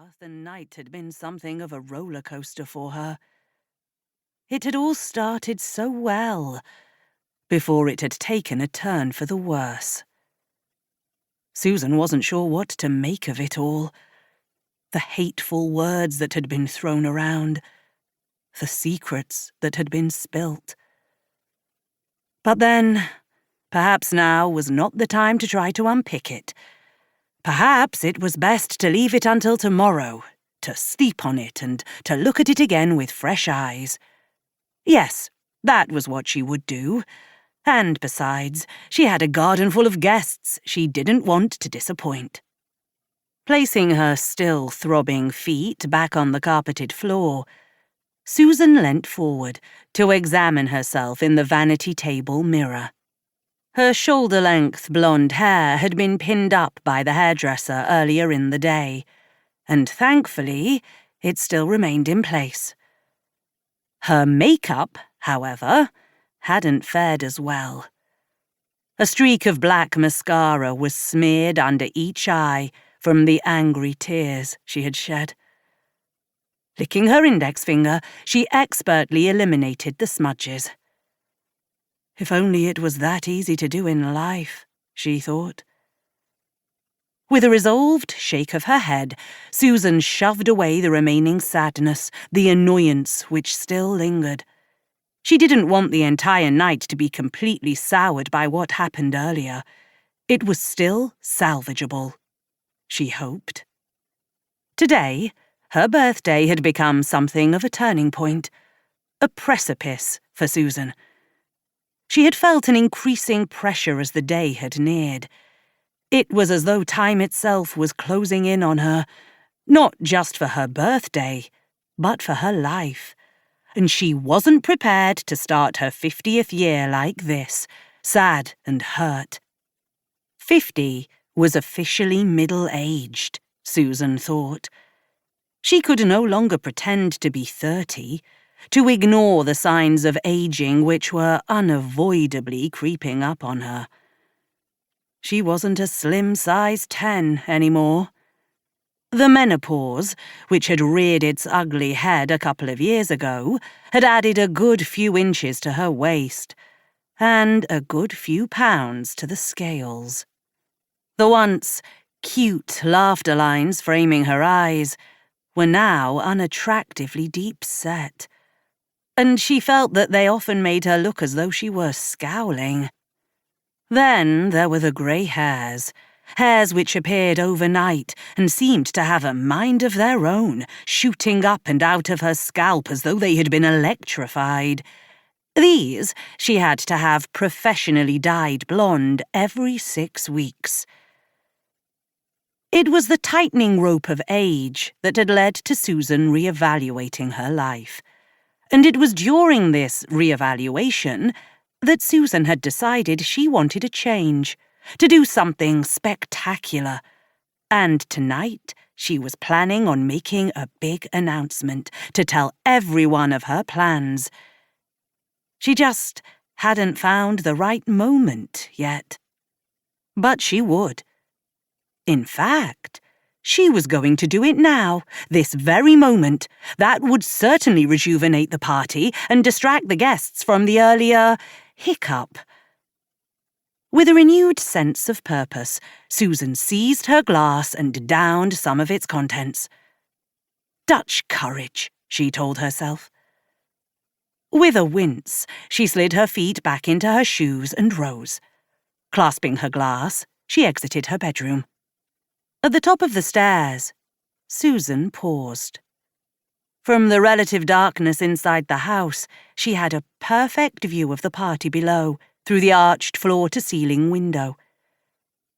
Bath and night had been something of a roller coaster for her. It had all started so well, before it had taken a turn for the worse. Susan wasn't sure what to make of it all. The hateful words that had been thrown around, the secrets that had been spilt. But then, perhaps now was not the time to try to unpick it. Perhaps it was best to leave it until tomorrow, to sleep on it and to look at it again with fresh eyes. Yes, that was what she would do. And besides, she had a garden full of guests she didn't want to disappoint. Placing her still throbbing feet back on the carpeted floor, Susan leant forward to examine herself in the vanity table mirror. Her shoulder-length blonde hair had been pinned up by the hairdresser earlier in the day, and thankfully, it still remained in place. Her makeup, however, hadn't fared as well. A streak of black mascara was smeared under each eye from the angry tears she had shed. Licking her index finger, she expertly eliminated the smudges. If only it was that easy to do in life, she thought. With a resolved shake of her head, Susan shoved away the remaining sadness, the annoyance which still lingered. She didn't want the entire night to be completely soured by what happened earlier. It was still salvageable, she hoped. Today, her birthday had become something of a turning point, a precipice for Susan. She had felt an increasing pressure as the day had neared. It was as though time itself was closing in on her, not just for her birthday, but for her life. And she wasn't prepared to start her 50th year like this, sad and hurt. 50 was officially middle-aged, Susan thought. She could no longer pretend to be 30, to ignore the signs of aging which were unavoidably creeping up on her. She wasn't a slim size 10 anymore. The menopause, which had reared its ugly head a couple of years ago, had added a good few inches to her waist, and a good few pounds to the scales. The once cute laughter lines framing her eyes were now unattractively deep-set, and she felt that they often made her look as though she were scowling. Then there were the grey hairs which appeared overnight and seemed to have a mind of their own, shooting up and out of her scalp as though they had been electrified. These she had to have professionally dyed blonde every 6 weeks. It was the tightening rope of age that had led to Susan re-evaluating her life. And it was during this re-evaluation that Susan had decided she wanted a change, to do something spectacular. And tonight she was planning on making a big announcement to tell everyone of her plans. She just hadn't found the right moment yet. But she would. In fact, she was going to do it now, this very moment. That would certainly rejuvenate the party and distract the guests from the earlier hiccup. With a renewed sense of purpose, Susan seized her glass and downed some of its contents. Dutch courage, she told herself. With a wince, she slid her feet back into her shoes and rose. Clasping her glass, she exited her bedroom. At the top of the stairs, Susan paused. From the relative darkness inside the house, she had a perfect view of the party below, through the arched floor-to-ceiling window.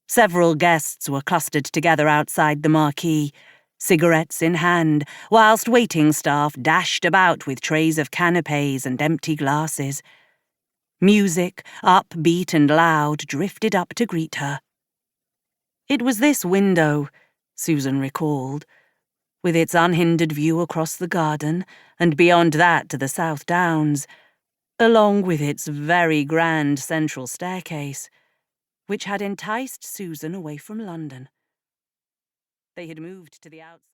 Several guests were clustered together outside the marquee, cigarettes in hand, whilst waiting staff dashed about with trays of canapes and empty glasses. Music, upbeat and loud, drifted up to greet her. It was this window, Susan recalled, with its unhindered view across the garden and beyond that to the South Downs, along with its very grand central staircase, which had enticed Susan away from London. They had moved to the outskirts.